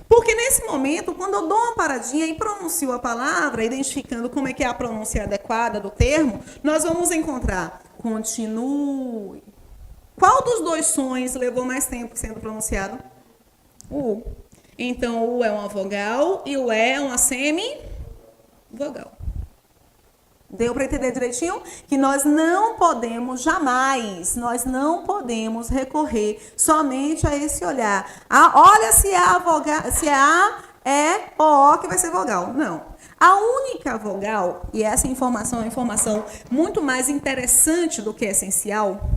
Porque nesse momento, quando eu dou uma paradinha e pronuncio a palavra, identificando como é que é a pronúncia adequada do termo, nós vamos encontrar continue. Qual dos dois sons levou mais tempo sendo pronunciado? O U. Então, o U é uma vogal e o E é uma semivogal. Deu para entender direitinho? Que nós não podemos jamais, nós não podemos recorrer somente a esse olhar. Olha se é a vogal, se é A, E ou O que vai ser vogal. Não. A única vogal, e essa informação é uma informação muito mais interessante do que essencial,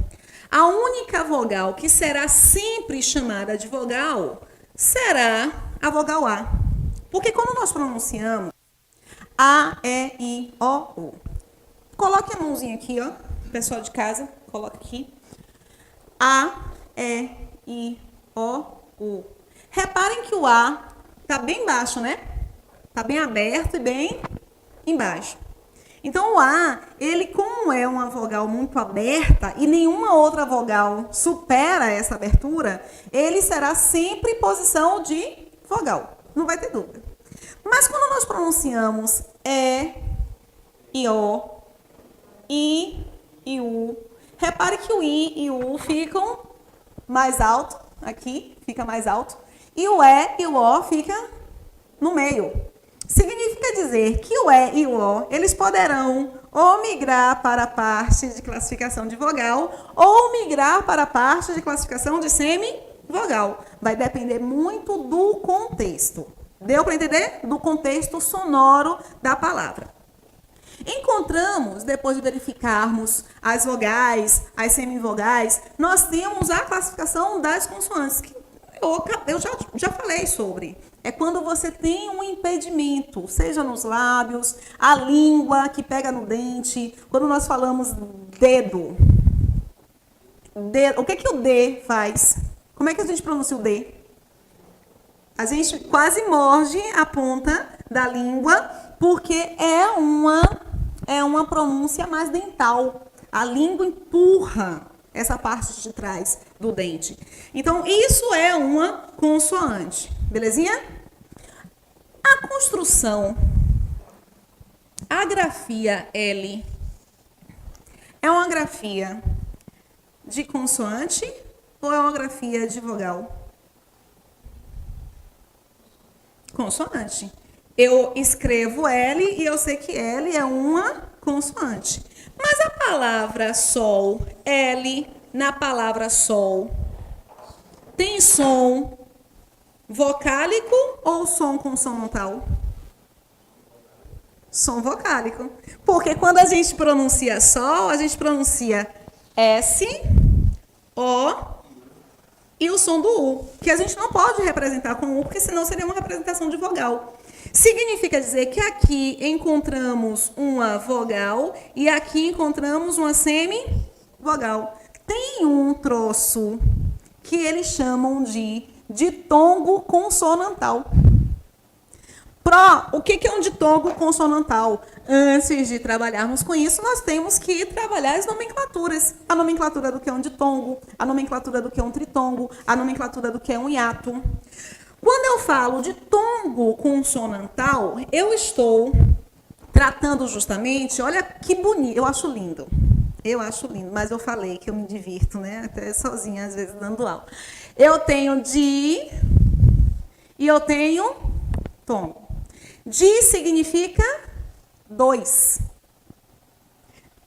a única vogal que será sempre chamada de vogal será a vogal A. Porque quando nós pronunciamos A, E, I, O, U. Coloque a mãozinha aqui, ó. Pessoal de casa, coloca aqui. A, E, I, O, U. Reparem que o A está bem baixo, né? Está bem aberto e bem embaixo. Então, o A, ele como é uma vogal muito aberta e nenhuma outra vogal supera essa abertura, ele será sempre em posição de vogal. Não vai ter dúvida. Mas quando nós pronunciamos E, I, O, I e U, repare que o I e o U ficam mais alto, aqui, fica mais alto, e o E e o O fica no meio. Significa dizer que o E e o O, eles poderão ou migrar para a parte de classificação de vogal ou migrar para a parte de classificação de semivogal. Vai depender muito do contexto. Deu para entender? Do contexto sonoro da palavra. Encontramos, depois de verificarmos as vogais, as semivogais, nós temos a classificação das consoantes, que eu já falei sobre. É quando você tem um impedimento, seja nos lábios, a língua que pega no dente, quando nós falamos dedo. O que o D faz? Como é que a gente pronuncia o D? A gente quase morde a ponta da língua, porque é uma pronúncia mais dental. A língua empurra essa parte de trás do dente. Então, isso é uma consoante. Belezinha? A construção, a grafia L, é uma grafia de consoante ou é uma grafia de vogal? Consoante. Eu escrevo L e eu sei que L é uma consoante. Mas a palavra sol, L, na palavra sol, tem som vocálico ou som consonantal? Som vocálico. Porque quando a gente pronuncia sol, a gente pronuncia S, O e o som do U, que a gente não pode representar com U, porque senão seria uma representação de vogal. Significa dizer que aqui encontramos uma vogal e aqui encontramos uma semivogal. Tem um troço que eles chamam de ditongo consonantal. O que é um ditongo consonantal? Antes de trabalharmos com isso, nós temos que trabalhar as nomenclaturas. A nomenclatura do que é um ditongo, a nomenclatura do que é um tritongo, a nomenclatura do que é um hiato. Quando eu falo de tongo consonantal, eu estou tratando justamente, olha que bonito, eu acho lindo, mas eu falei que eu me divirto, né? Até sozinha, às vezes, dando aula. Eu tenho di e eu tenho tongo. Di significa dois.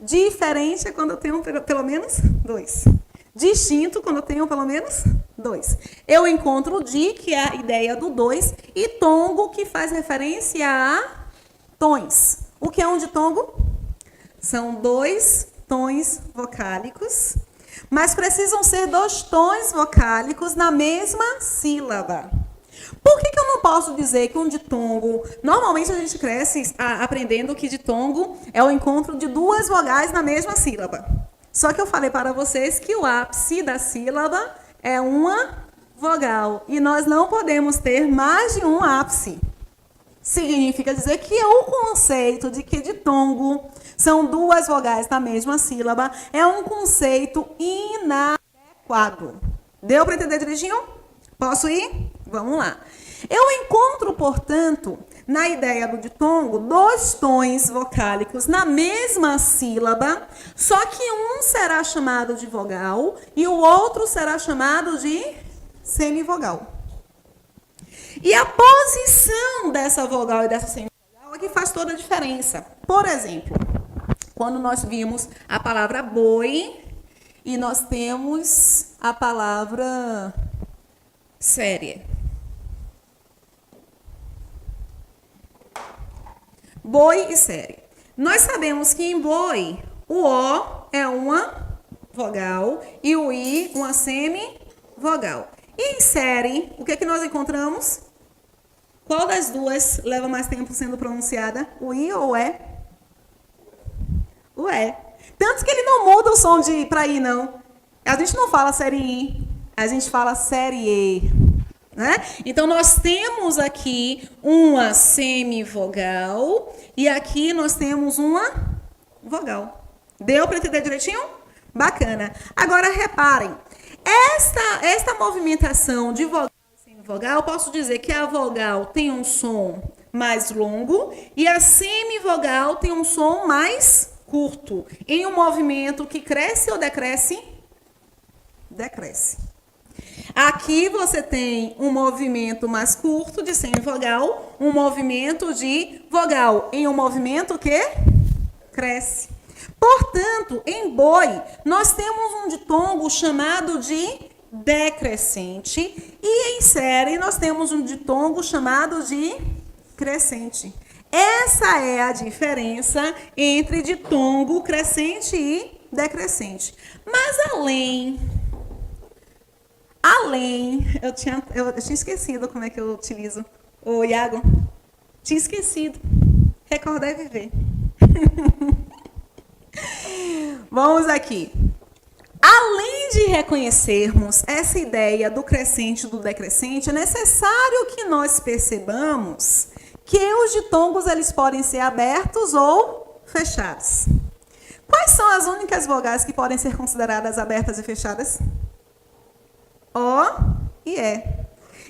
Diferente é quando eu tenho pelo menos dois. Distinto quando eu tenho pelo menos dois. Eu encontro o di, que é a ideia do dois, e tongo, que faz referência a tons. O que é um ditongo? São dois tons vocálicos, mas precisam ser dois tons vocálicos na mesma sílaba. Por que eu não posso dizer que um ditongo... Normalmente a gente cresce aprendendo que ditongo é o encontro de duas vogais na mesma sílaba. Só que eu falei para vocês que o ápice da sílaba é uma vogal. E nós não podemos ter mais de um ápice. Significa dizer que o conceito de que ditongo são duas vogais na mesma sílaba é um conceito inadequado. Deu para entender direitinho? Posso ir? Vamos lá. Eu encontro, portanto, na ideia do ditongo, dois tons vocálicos na mesma sílaba, só que um será chamado de vogal e o outro será chamado de semivogal. E a posição dessa vogal e dessa semivogal é que faz toda a diferença. Por exemplo, quando nós vimos a palavra boi e nós temos a palavra série. Boi e série. Nós sabemos que em boi, o O é uma vogal e o I uma semivogal. E em série, o que é que nós encontramos? Qual das duas leva mais tempo sendo pronunciada? O I ou o E? O E. Tanto que ele não muda o som de para I, não. A gente não fala série I, a gente fala série E. Né? Então, nós temos aqui uma semivogal e aqui nós temos uma vogal. Deu para entender direitinho? Bacana. Agora, reparem. Esta movimentação de vogal e semivogal, eu posso dizer que a vogal tem um som mais longo e a semivogal tem um som mais curto. Em um movimento que cresce ou decresce? Decresce. Aqui você tem um movimento mais curto de semivogal, um movimento de vogal, em um movimento que cresce. Portanto, em boi, nós temos um ditongo chamado de decrescente e em série nós temos um ditongo chamado de crescente. Essa é a diferença entre ditongo crescente e decrescente. Mas eu tinha esquecido como é que eu utilizo. Ô, Iago, tinha esquecido. Recordar e viver. Vamos aqui. Além de reconhecermos essa ideia do crescente e do decrescente, é necessário que nós percebamos que os ditongos eles podem ser abertos ou fechados. Quais são as únicas vogais que podem ser consideradas abertas e fechadas? O e E.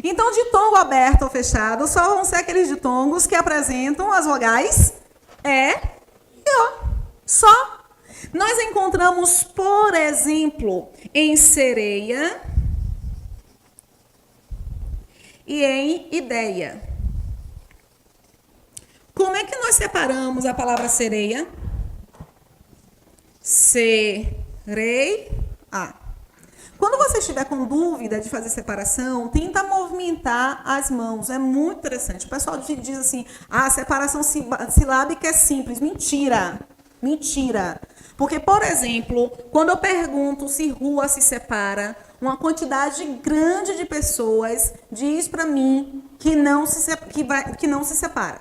Então, ditongo aberto ou fechado só vão ser aqueles ditongos que apresentam as vogais E e O. Só. Nós encontramos, por exemplo, em sereia e em ideia. Como é que nós separamos a palavra sereia? Sereia. Quando você estiver com dúvida de fazer separação, tenta movimentar as mãos. É muito interessante. O pessoal diz assim, a separação silábica é simples. Mentira. Mentira. Porque, por exemplo, quando eu pergunto se rua se separa, uma quantidade grande de pessoas diz para mim que não se separa.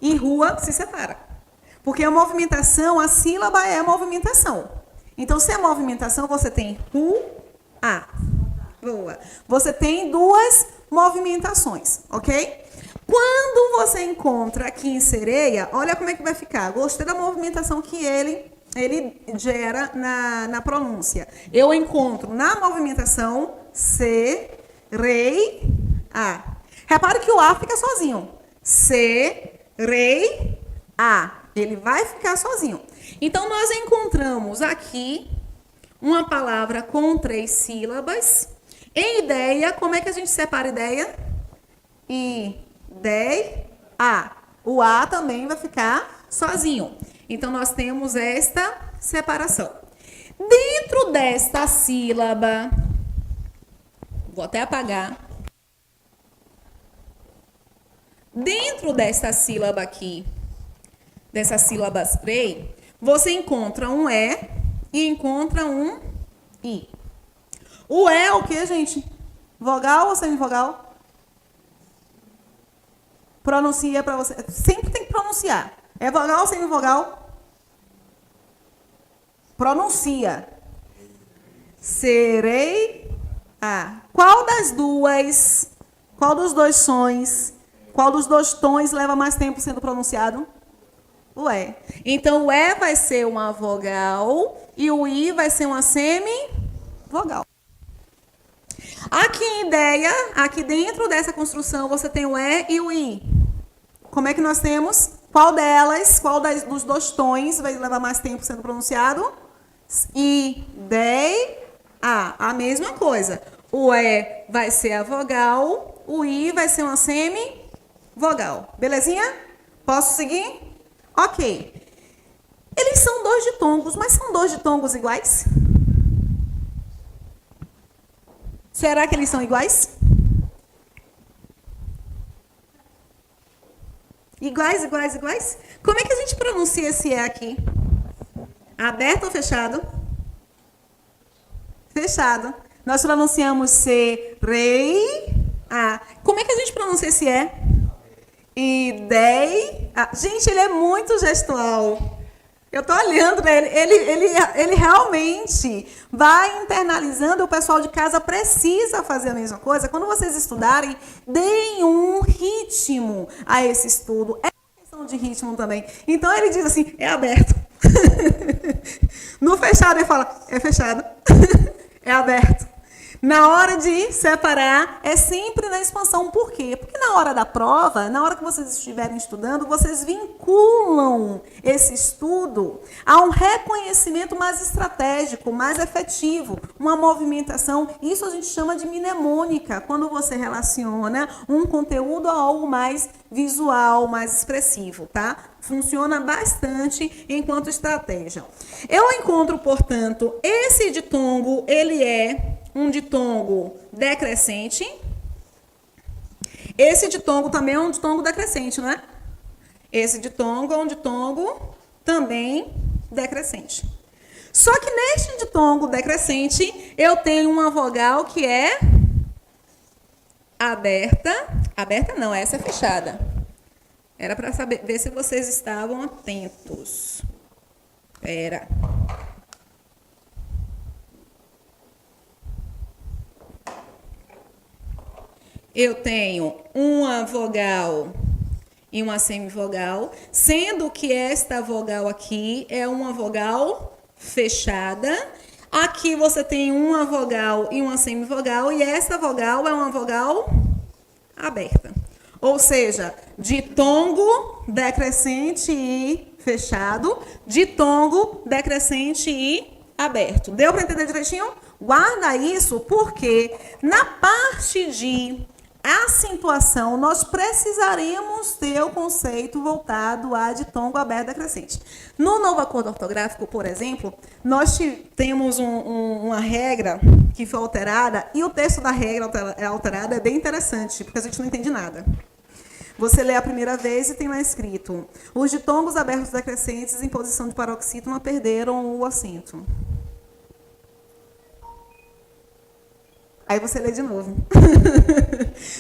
E rua se separa. Porque a movimentação, a sílaba é a movimentação. Então, se é movimentação, você tem rua. Boa. Você tem duas movimentações, ok? Quando você encontra aqui em sereia, olha como é que vai ficar. Gostei da movimentação que ele gera na pronúncia. Eu encontro na movimentação sereia. Repare que o A fica sozinho. Sereia. Ele vai ficar sozinho. Então, nós encontramos aqui uma palavra com 3 sílabas. Em ideia, como é que a gente separa ideia? Ideia. O A também vai ficar sozinho. Então, nós temos esta separação. Dentro desta sílaba, vou até apagar. Dentro desta sílaba aqui, dessas sílabas 3, você encontra um E e encontra um I. O E é o que, gente? Vogal ou semivogal? Pronuncia para você. Sempre tem que pronunciar. É vogal ou semivogal? Pronuncia. Sereia. Qual dos dois sons, qual dos dois tons leva mais tempo sendo pronunciado? O E. Então, o E vai ser uma vogal e o I vai ser uma semivogal. Aqui em ideia, aqui dentro dessa construção, você tem o E e o I. Como é que nós temos? Qual delas, dos dois tons vai levar mais tempo sendo pronunciado? Ideia. A mesma coisa. O E vai ser a vogal, o I vai ser uma semivogal. Belezinha? Posso seguir? Ok. Eles são dois ditongos, mas são dois ditongos iguais? Será que eles são iguais? Iguais, iguais, iguais? Como é que a gente pronuncia esse E aqui? Aberto ou fechado? Fechado. Nós pronunciamos C, rei, A. Como é que a gente pronuncia esse E? Idei. Gente, ele é muito gestual. Eu estou olhando para ele. Ele realmente vai internalizando. O pessoal de casa precisa fazer a mesma coisa. Quando vocês estudarem, deem um ritmo a esse estudo. É uma questão de ritmo também. Então, ele diz assim, é aberto. No fechado, ele fala, é fechado. É aberto. Na hora de separar, é sempre na expansão. Por quê? Porque na hora da prova, na hora que vocês estiverem estudando, vocês vinculam esse estudo a um reconhecimento mais estratégico, mais efetivo, uma movimentação. Isso a gente chama de mnemônica, quando você relaciona um conteúdo a algo mais visual, mais expressivo, tá? Funciona bastante enquanto estratégia. Eu encontro, portanto, esse ditongo, ele é um ditongo decrescente. Esse ditongo também é um ditongo decrescente, não é? Esse ditongo é um ditongo também decrescente. Só que neste ditongo decrescente, eu tenho uma vogal que é aberta. Aberta não, essa é fechada. Era para saber, ver se vocês estavam atentos. Espera. Eu tenho uma vogal e uma semivogal, sendo que esta vogal aqui é uma vogal fechada. Aqui você tem uma vogal e uma semivogal, e esta vogal é uma vogal aberta. Ou seja, ditongo decrescente e fechado, ditongo decrescente e aberto. Deu para entender direitinho? Guarda isso porque na parte de acentuação, nós precisaremos ter o conceito voltado a ditongo aberto decrescente. No novo acordo ortográfico, por exemplo, nós temos uma regra que foi alterada, e o texto da regra alterada é bem interessante, porque a gente não entende nada. Você lê a primeira vez e tem lá escrito: os ditongos abertos decrescentes em posição de paroxítona perderam o acento. Aí você lê de novo.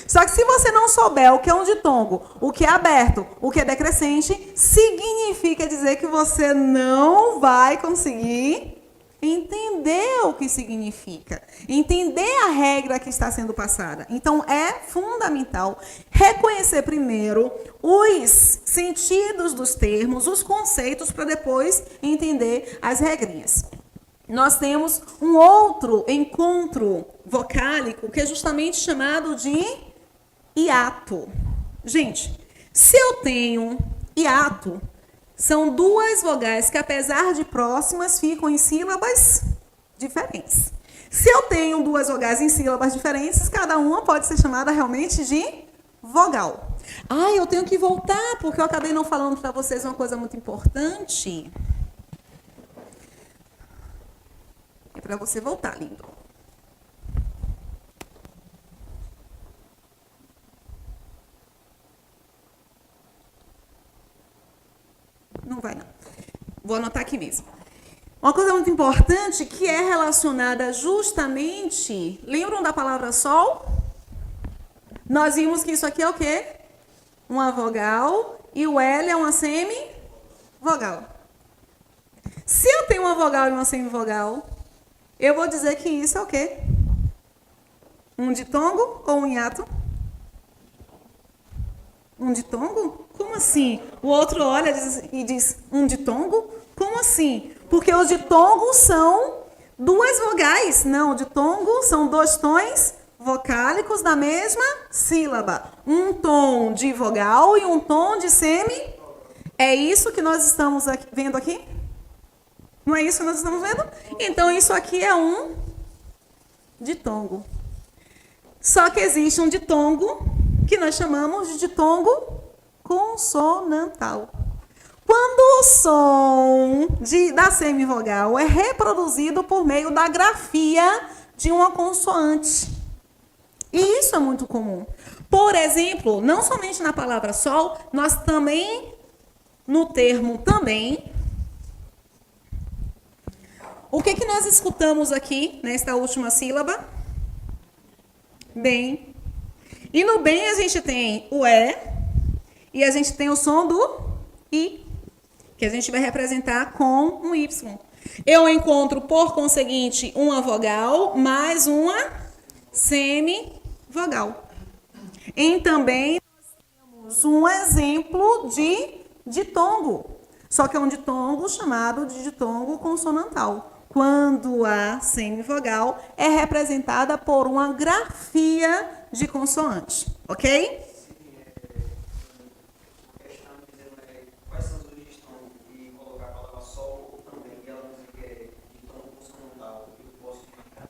Só que se você não souber o que é um ditongo, o que é aberto, o que é decrescente, significa dizer que você não vai conseguir entender o que significa, entender a regra que está sendo passada. Então, é fundamental reconhecer primeiro os sentidos dos termos, os conceitos, para depois entender as regrinhas. Nós temos um outro encontro vocálico que é justamente chamado de hiato. Gente, se eu tenho hiato, são duas vogais que, apesar de próximas, ficam em sílabas diferentes. Se eu tenho duas vogais em sílabas diferentes, cada uma pode ser chamada realmente de vogal. Eu tenho que voltar, porque eu acabei não falando para vocês uma coisa muito importante. É para você voltar, lindo. Não vai, não. Vou anotar aqui mesmo. Uma coisa muito importante que é relacionada justamente... Lembram da palavra sol? Nós vimos que isso aqui é o quê? Uma vogal e o L é uma semivogal. Se eu tenho uma vogal e uma semivogal, eu vou dizer que isso é o quê? Um ditongo ou um hiato? Um ditongo? Como assim? O outro olha e diz, um ditongo? Como assim? Porque os ditongos são duas vogais. Não, o ditongo são dois tons vocálicos da mesma sílaba. Um tom de vogal e um tom de semi. É isso que nós estamos vendo aqui? Não é isso que nós estamos vendo? Então, isso aqui é um ditongo. Só que existe um ditongo que nós chamamos de ditongo consonantal. Quando o som da semivogal é reproduzido por meio da grafia de uma consoante. E isso é muito comum. Por exemplo, não somente na palavra sol, nós também, no termo também, o que nós escutamos aqui, nesta última sílaba? Bem. E no bem a gente tem o e a gente tem o som do i, que a gente vai representar com um y. Eu encontro, por conseguinte, uma vogal mais uma semivogal. Em também nós temos um exemplo de ditongo, só que é um ditongo chamado de ditongo consonantal, quando a semivogal é representada por uma grafia de consoante, ok?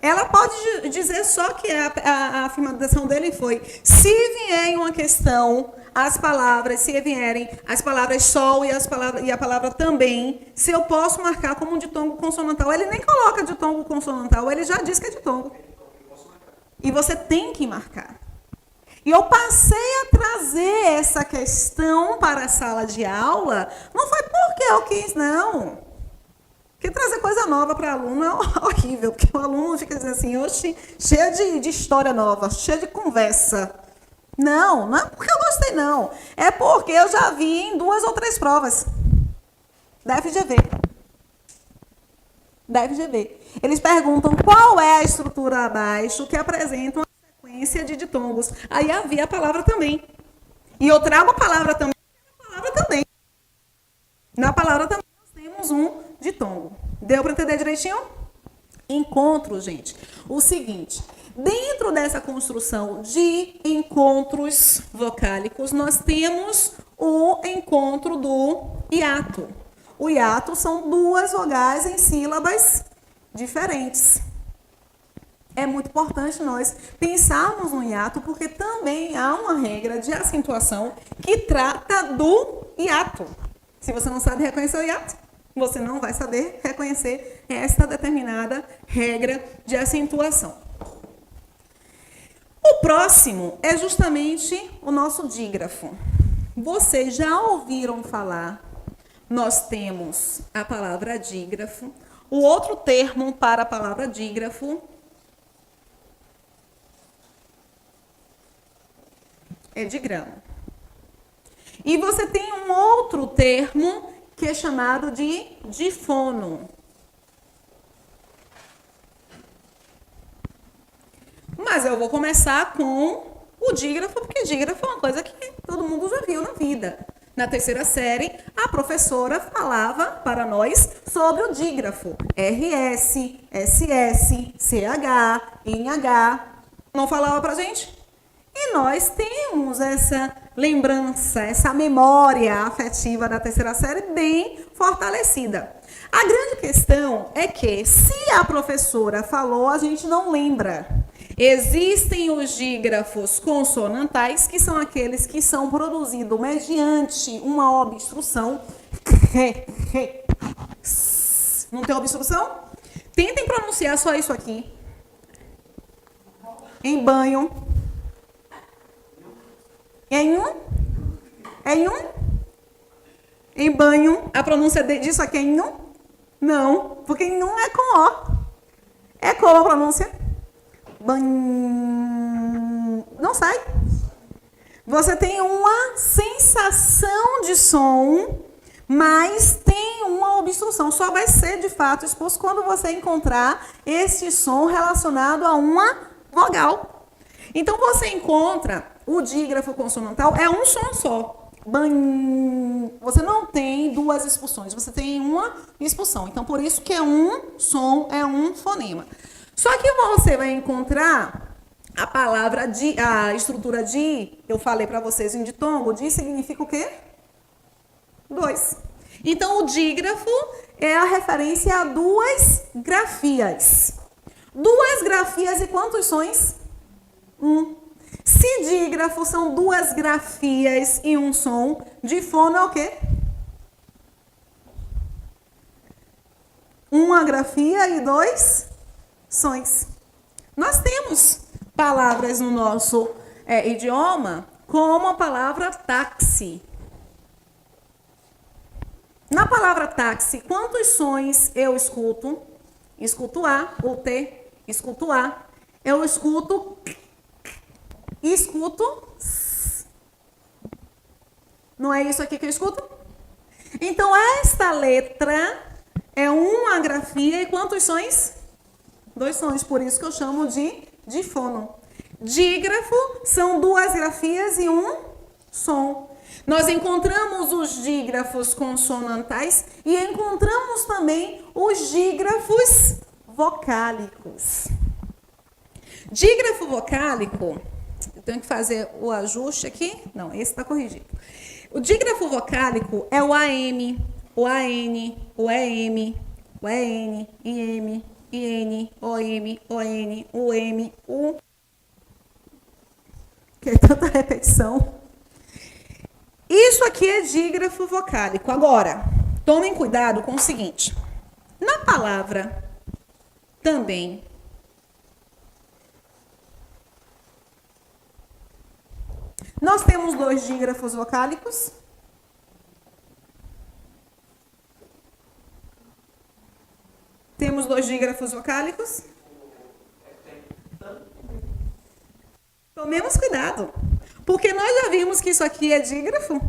Ela pode dizer só que a afirmação dele foi: se vier em uma questão as palavras, se vierem as palavras sol e a palavra também, se eu posso marcar como um ditongo consonantal. Ele nem coloca ditongo consonantal, ele já diz que é ditongo. E você tem que marcar. E eu passei a trazer essa questão para a sala de aula, não foi porque eu quis, não. Porque trazer coisa nova para aluno é horrível, porque o aluno fica dizendo assim, oxe, cheio de história nova, cheio de conversa. Não, não é porque eu gostei, não. É porque eu já vi em 2 ou 3 provas da FGV. Eles perguntam qual é a estrutura abaixo que apresenta uma sequência de ditongos. Aí havia a palavra também. E eu trago a palavra também. Na palavra também nós temos um ditongo. Deu para entender direitinho? Encontro, gente. O seguinte, dentro dessa construção de encontros vocálicos, nós temos o encontro do hiato. O hiato são 2 vogais em sílabas diferentes. É muito importante nós pensarmos no hiato, porque também há uma regra de acentuação que trata do hiato. Se você não sabe reconhecer o hiato, você não vai saber reconhecer esta determinada regra de acentuação. O próximo é justamente o nosso dígrafo. Vocês já ouviram falar? Nós temos a palavra dígrafo. O outro termo para a palavra dígrafo é digrama. E você tem um outro termo que é chamado de difono. Mas eu vou começar com o dígrafo, porque dígrafo é uma coisa que todo mundo já viu na vida. Na 3ª série, a professora falava para nós sobre o dígrafo. RS, SS, CH, NH. Não falava para a gente? E nós temos essa lembrança, essa memória afetiva da 3ª série bem fortalecida. A grande questão é que, se a professora falou, a gente não lembra. Existem os dígrafos consonantais, que são aqueles que são produzidos mediante uma obstrução. Não tem obstrução? Tentem pronunciar só isso aqui. Em banho. Em banho. A pronúncia disso aqui é em um? Não, porque em um é com O. É como a pronúncia? Banho. Não sai. Você tem uma sensação de som, mas tem uma obstrução. Só vai ser, de fato, exposto quando você encontrar esse som relacionado a uma vogal. Então, você encontra o dígrafo consonantal, é um som só. Você não tem 2 expulsões, você tem uma expulsão. Então, por isso que é um som, é um fonema. Só que você vai encontrar A palavra di, a estrutura di, eu falei para vocês em ditongo, di significa o quê? 2. Então, o dígrafo é a referência a duas grafias. Duas grafias e quantos sons? 1. Se dígrafo são duas grafias e um som, difono é o quê? Uma grafia e 2 sons. Nós temos palavras no nosso idioma como a palavra táxi. Na palavra táxi, quantos sons eu escuto? Escuto A, ou T, escuto A. Eu escuto S. Não é isso aqui que eu escuto? Então, esta letra é uma grafia e quantos sons? 2 sons, por isso que eu chamo de difono. Dígrafo são duas grafias e um som. Nós encontramos os dígrafos consonantais e encontramos também os dígrafos vocálicos. Dígrafo vocálico, eu tenho que fazer o ajuste aqui? Não, esse está corrigido. O dígrafo vocálico é o AM, o AN, o EM, o EN, IM, IN, OM, ON, UM, U. Que é tanta repetição. Isso aqui é dígrafo vocálico. Agora, tomem cuidado com o seguinte. Na palavra também, nós temos 2 dígrafos vocálicos. Temos 2 dígrafos vocálicos. Tomemos cuidado, porque nós já vimos que isso aqui é dígrafo.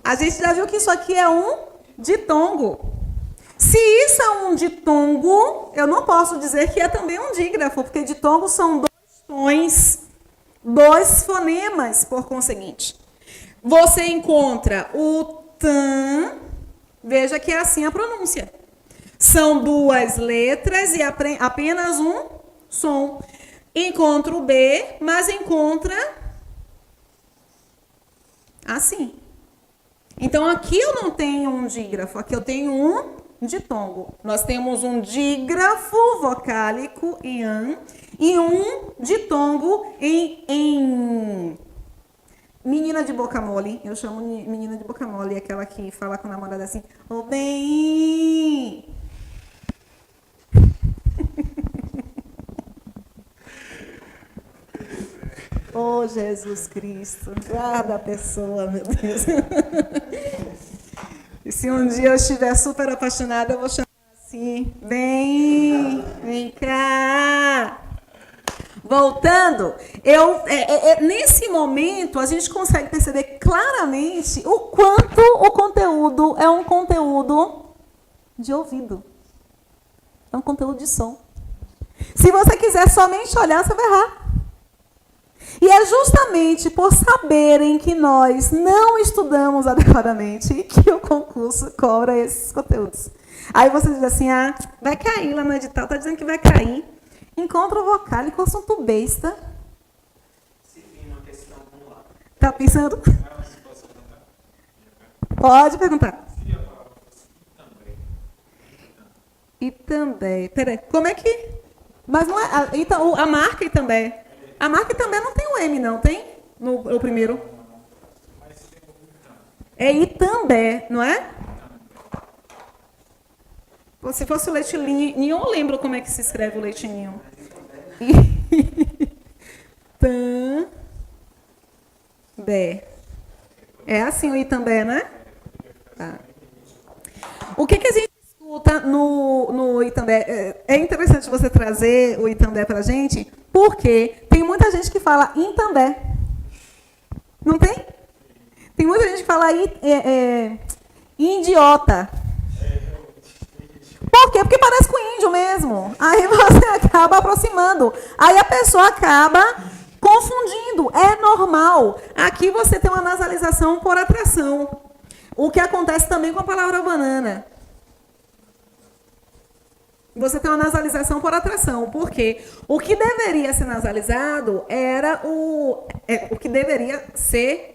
A gente já viu que isso aqui é um ditongo. Se isso é um ditongo, eu não posso dizer que é também um dígrafo, porque ditongo são 2 tons, 2 fonemas, por conseguinte. Você encontra o tan, veja que é assim a pronúncia. São 2 letras e apenas um som. Encontra o B, mas encontra assim. Então, aqui eu não tenho um dígrafo, aqui eu tenho um ditongo. Nós temos um dígrafo vocálico em an e um ditongo em menina de boca mole. Eu chamo menina de boca mole, aquela que fala com a namorada assim, ô bem. Oh, Jesus Cristo, guarda a pessoa, meu Deus. E se um dia eu estiver super apaixonada, eu vou chamar assim, vem cá. Voltando, nesse momento, a gente consegue perceber claramente o quanto o conteúdo é um conteúdo de ouvido. É um conteúdo de som. Se você quiser somente olhar, você vai errar. E é justamente por saberem que nós não estudamos adequadamente que o concurso cobra esses conteúdos. Aí você diz assim, vai cair lá no edital, está dizendo que vai cair. Encontro vocálico, assunto besta. Se vir uma questão, vamos lá. Está pensando? Pode perguntar. E também. Peraí, como é que... Mas não é... Então, a marca e também... A marca também não tem o M, não, tem? No primeiro. É Itambé, não é? Se fosse o leite ninho, eu lembro como é que se escreve o leite ninho. Itambé. É assim o Itambé, né? Tá. O que a gente escuta no Itambé? É interessante você trazer o Itambé para a gente, porque tem muita gente que fala Itambé. Não tem? Tem muita gente que fala idiota. Por quê? Porque parece com índio mesmo. Aí você acaba aproximando. Aí a pessoa acaba confundindo. É normal. Aqui você tem uma nasalização por atração. O que acontece também com a palavra banana. você tem uma nasalização por atração. Por quê? O que deveria ser nasalizado era o que deveria ser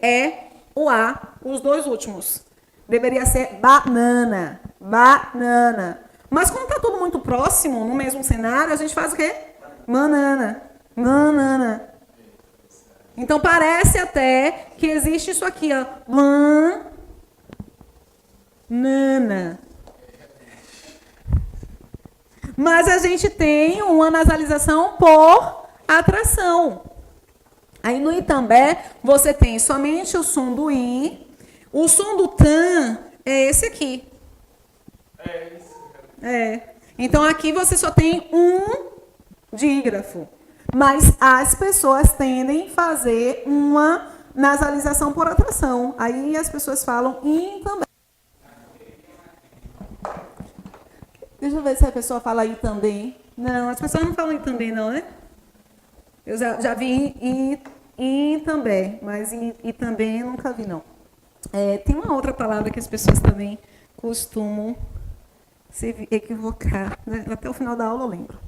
o A, os dois últimos. Deveria ser banana, banana. Mas como está tudo muito próximo, no mesmo cenário, a gente faz o quê? Banana, banana. Então parece até que existe isso aqui, ó. Banana. Mas a gente tem uma nasalização por atração. Aí no Itambé, você tem somente o som do I. O som do TAN é esse aqui. Então aqui você só tem um dígrafo. Mas as pessoas tendem a fazer uma nasalização por atração. Aí as pessoas falam I também. Deixa eu ver se a pessoa fala I também. Não, as pessoas não falam I também, não, né? Eu já vi I também, mas I também eu nunca vi, não. Tem uma outra palavra que as pessoas também costumam se equivocar, né? Até o final da aula eu lembro.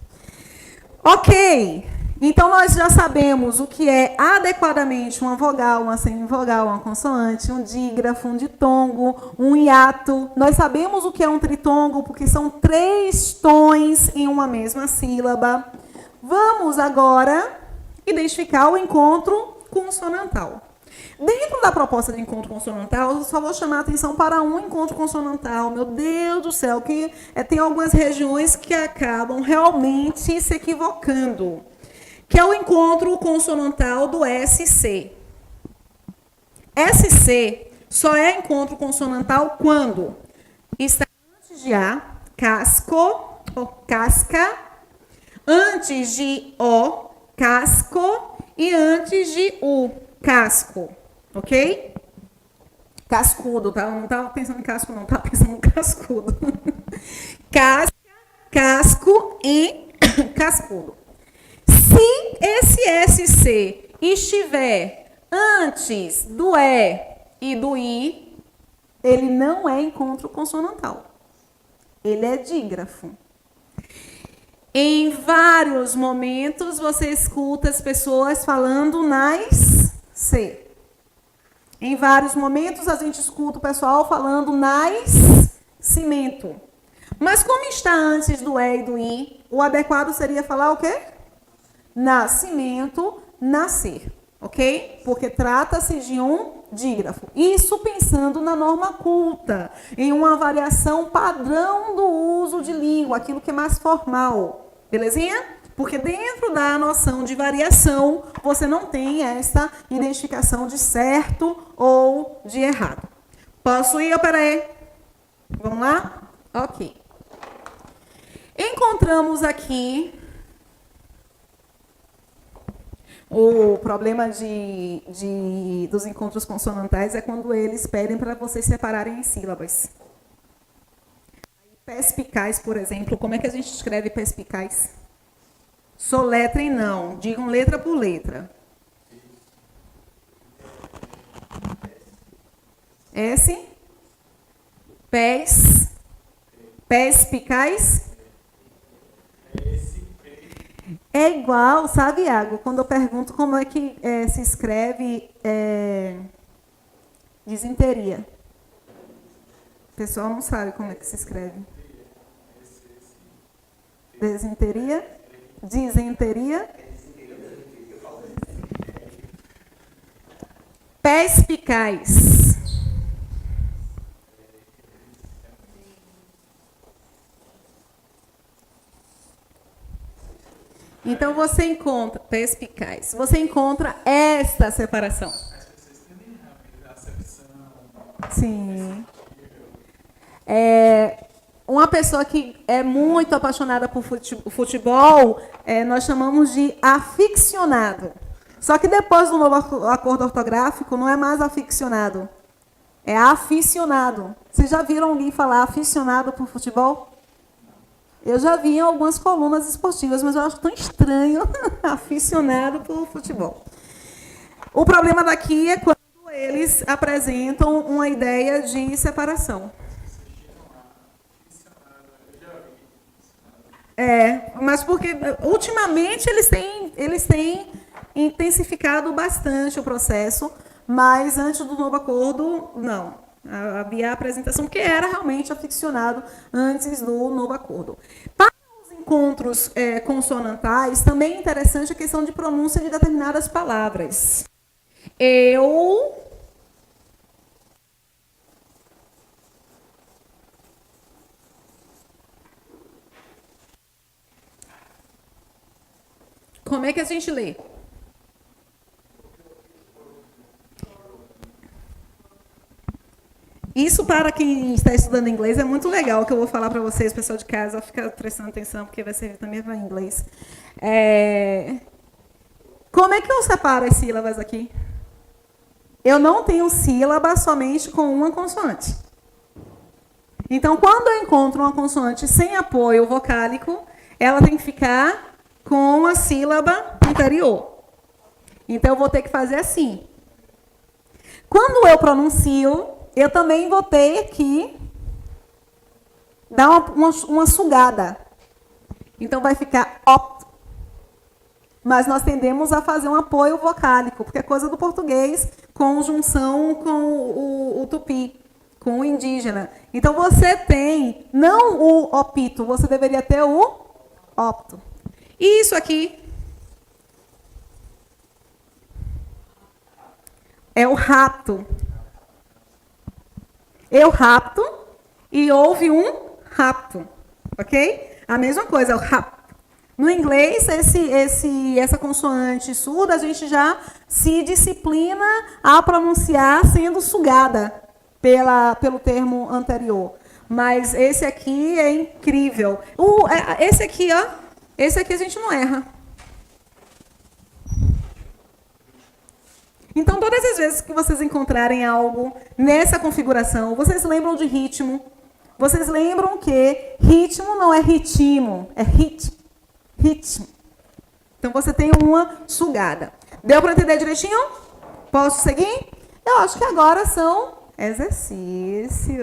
Ok, então nós já sabemos o que é adequadamente uma vogal, uma semivogal, uma consoante, um dígrafo, um ditongo, um hiato. Nós sabemos o que é um tritongo, porque são 3 tons em uma mesma sílaba. Vamos agora identificar o encontro consonantal. Dentro da proposta de encontro consonantal, eu só vou chamar a atenção para um encontro consonantal. Meu Deus do céu, que tem algumas regiões que acabam realmente se equivocando, que é o encontro consonantal do SC. SC só é encontro consonantal quando está antes de A, casco, ou casca, antes de O, casco, e antes de U, casco. Ok? Cascudo, tá? Eu não estava pensando em casco, não. Estava pensando em cascudo. Casca, casco e cascudo. Se esse SC estiver antes do E e do I, ele não é encontro consonantal. Ele é dígrafo. Em vários momentos, você escuta as pessoas falando nas C. Em vários momentos, a gente escuta o pessoal falando nascimento. Mas como está antes do E e do I, o adequado seria falar o quê? Nascimento, nascer. Ok? Porque trata-se de um dígrafo. Isso pensando na norma culta, em uma variação padrão do uso de língua, aquilo que é mais formal. Belezinha? Porque dentro da noção de variação, você não tem essa identificação de certo ou de errado. Posso ir ou peraí? Vamos lá? Ok. Encontramos aqui o problema dos encontros consonantais é quando eles pedem para vocês separarem em sílabas. Perspicaz, por exemplo, como é que a gente escreve perspicaz? Soletrem não, digam letra por letra. S, perspicaz. É igual, sabe, Iago? Quando eu pergunto como é que se escreve disenteria. O pessoal não sabe como é que se escreve. Desenteria. Disenteria. Perspicaz. Então você encontra perspicaz. Você encontra esta separação. Sim. Uma pessoa que é muito apaixonada por futebol, nós chamamos de aficionado. Só que depois do novo acordo ortográfico, não é mais aficionado, é aficionado. Vocês já viram alguém falar aficionado por futebol? Eu já vi em algumas colunas esportivas, mas eu acho tão estranho aficionado por futebol. O problema daqui é quando eles apresentam uma ideia de separação. Mas porque ultimamente eles têm intensificado bastante o processo, mas antes do novo acordo, não. Havia a apresentação, que era realmente aficionado antes do novo acordo. Para os encontros consonantais, também é interessante a questão de pronúncia de determinadas palavras. Como é que a gente lê? Isso, para quem está estudando inglês, é muito legal, que eu vou falar para vocês, pessoal de casa, fica prestando atenção, porque vai servir também para inglês. Como é que eu separo as sílabas aqui? Eu não tenho sílaba somente com uma consoante. Então, quando eu encontro uma consoante sem apoio vocálico, ela tem que ficar com a sílaba anterior. Então, eu vou ter que fazer assim. Quando eu pronuncio, eu também vou ter que dar uma sugada. Então, vai ficar op. Mas nós tendemos a fazer um apoio vocálico, porque é coisa do português, conjunção com o tupi, com o indígena. Então, você tem, não o opito, você deveria ter o opto. E isso aqui é o rato. Eu rapto e houve um rapto, ok? A mesma coisa, o rap. No inglês, essa consoante surda, a gente já se disciplina a pronunciar sendo sugada pelo termo anterior. Mas esse aqui é incrível. Esse aqui a gente não erra. Então, todas as vezes que vocês encontrarem algo nessa configuração, vocês lembram de ritmo. Vocês lembram que ritmo não é ritmo, é ritmo. Então, você tem uma sugada. Deu para entender direitinho? Posso seguir? Eu acho que agora são exercícios.